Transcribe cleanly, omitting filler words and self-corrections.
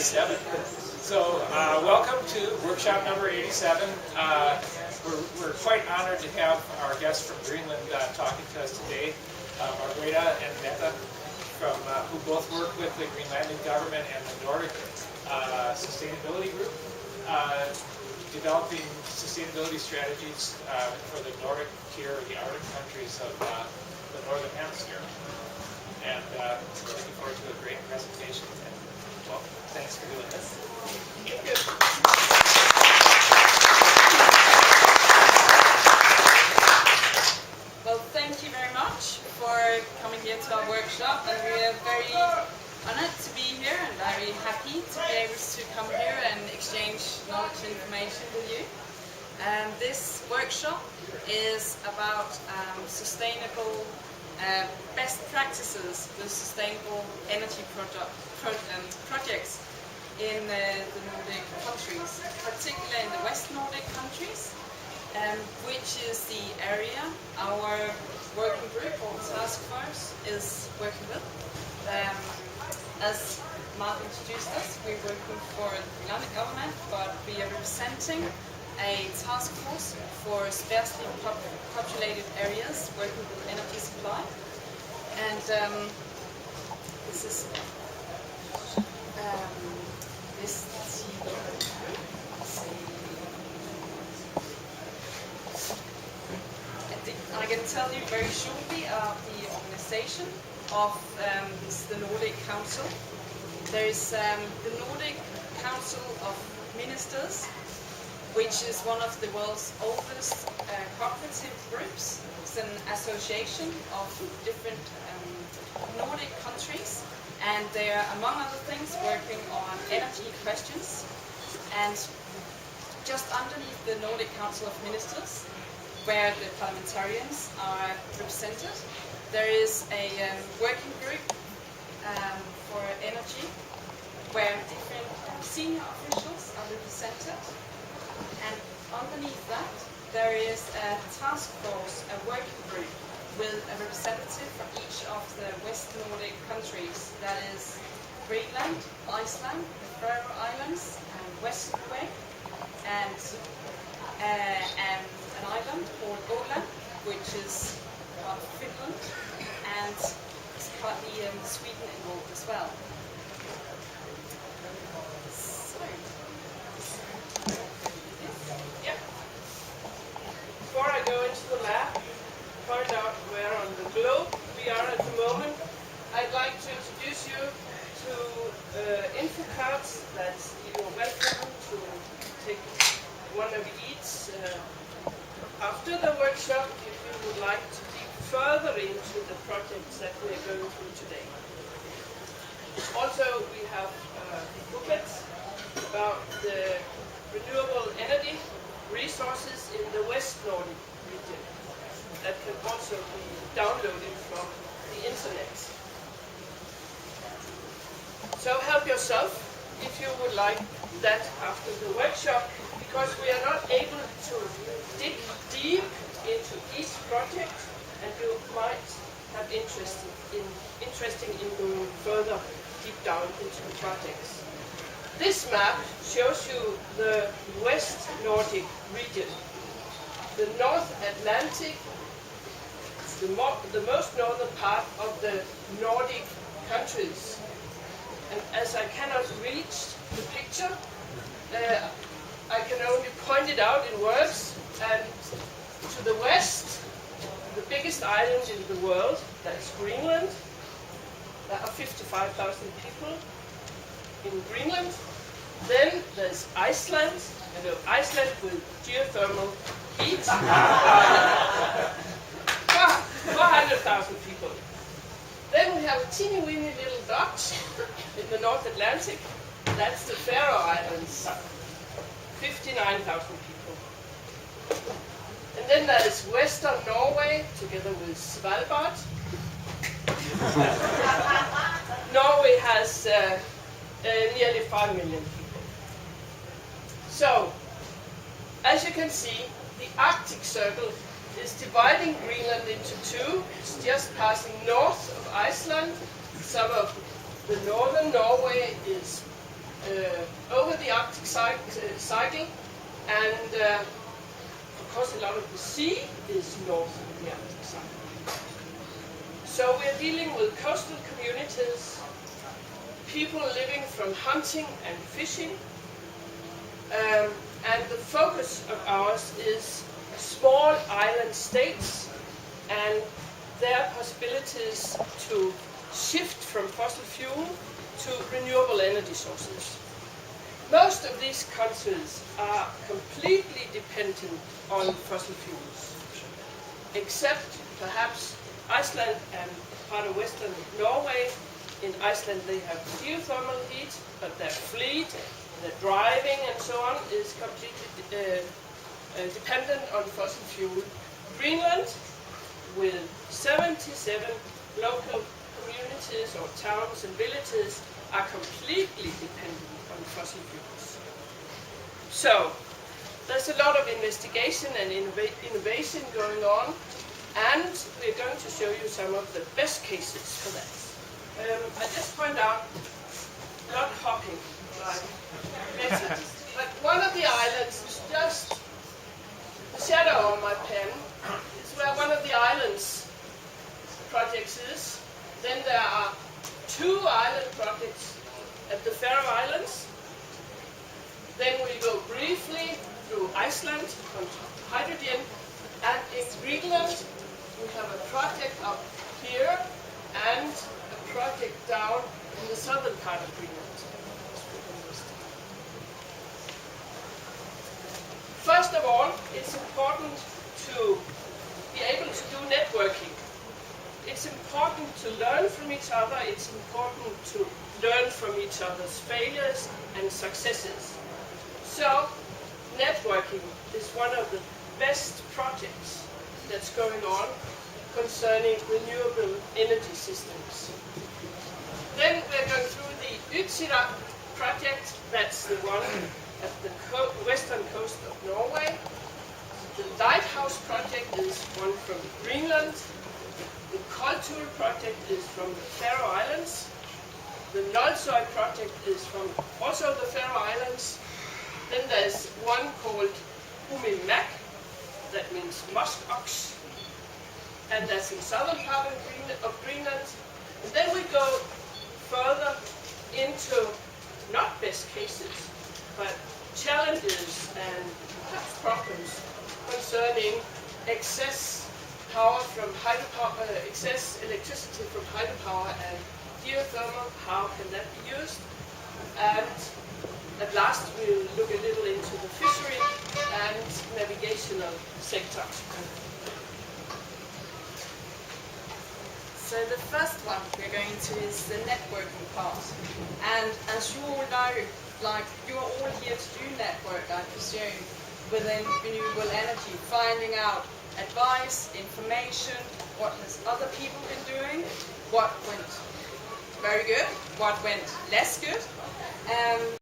87. So welcome to workshop number 87. We're quite honored to have our guests from Greenland talking to us today, Margrethe and Metta, who both work with the Greenlandic government and the Nordic sustainability group, developing sustainability strategies for the Nordic tier, the Arctic countries of the Northern Hemisphere. And we're looking forward to a great presentation. And, well, thanks for doing this. Thank you. Well, thank you very much for coming here to our workshop, and we are very honored to be here and very happy to be able to come here and exchange knowledge and information with you. And this workshop is about sustainable best practices with sustainable energy projects in the Nordic countries, particularly in the West Nordic countries, which is the area our working group or task force is working with. As Mark introduced us, we're working for the Greenlandic government, but we are representing a task force for sparsely populated areas working with energy supply. And this is this I can tell you very shortly about the organization of the Nordic Council. There is the Nordic Council of Ministers, which is one of the world's oldest cooperative groups. It's an association of different Nordic countries, and they are, among other things, working on energy questions. And just underneath the Nordic Council of Ministers, where the parliamentarians are represented, there is a working group for energy, where different senior officials are represented. And underneath that, there is a task force, a working group, with a representative from each of the West Nordic countries. That is Greenland, Iceland, the Faroe Islands, and West Norway, and an island called Åland, which is part of Finland, and it's partly Sweden involved as well. Before I go into the map, point out where on the globe we are at the moment, I'd like to introduce you to info cards that you're welcome to take one of each after the workshop if you would like to dig further into the projects that we are going through today. Also, we have booklets about the renewable energy resources in the West Nordic region that can also be downloaded from the internet. So help yourself if you would like that after the workshop, because we are not able to dig deep into each project, and you might have interest in going further deep down into the projects. This map shows you the West Nordic region. The North Atlantic, the most northern part of the Nordic countries. And as I cannot reach the picture, I can only point it out in words. And to the west, the biggest island in the world, that's Greenland. There are 55,000 people in Greenland. Then there's Iceland, Iceland with geothermal heat. 400,000 people. Then we have a teeny weeny little dot in the North Atlantic. That's the Faroe Islands. 59,000 people. And then there's Western Norway together with Svalbard. Norway has nearly 5 million people. So, as you can see, the Arctic Circle is dividing Greenland into two. It's just passing north of Iceland. Some of the northern Norway is over the Arctic cycle, and of course a lot of the sea is north of the Arctic cycle. So we're dealing with coastal communities, people living from hunting and fishing, and the focus of ours is small island states and their possibilities to shift from fossil fuel to renewable energy sources. Most of these countries are completely dependent on fossil fuels, except perhaps Iceland and part of western Norway. In Iceland they have geothermal heat, but their fleet, their driving and so on is completely dependent on fossil fuel. Greenland, with 77 local communities or towns and villages, are completely dependent on fossil fuels. So, there's a lot of investigation and innovation going on, and we're going to show you some of the best cases for that. I just point out, not hopping like Metta, but one of the islands is just the shadow on my pen. It's where one of the islands projects is. Then there are 2 island projects at the Faroe Islands. Then we go briefly through Iceland on hydrogen, and in Greenland we have a project up here and a project down in the southern part of Greenland. First of all, it's important to be able to do networking. It's important to learn from each other. It's important to learn from each other's failures and successes. So, networking is one of the best projects that's going on concerning renewable energy systems. Then we're going through the Utsira project. That's the one at the western coast of Norway. The Lighthouse project is one from Greenland. The Kultur project is from the Faroe Islands. The Nolsoy project is from also the Faroe Islands. Then there's one called Umimak, that means musk ox, and that's in southern part of Greenland. And then we go further into not best cases, but challenges and perhaps problems concerning excess power from hydropower, excess electricity from hydropower and geothermal. How can that be used? And at last we'll look a little into the fishery and navigational sector. So the first one we're going to is the networking part. And as you all know, like you're all here to do network, I presume, within renewable energy, finding out advice, information, what has other people been doing, what went very good, what went less good.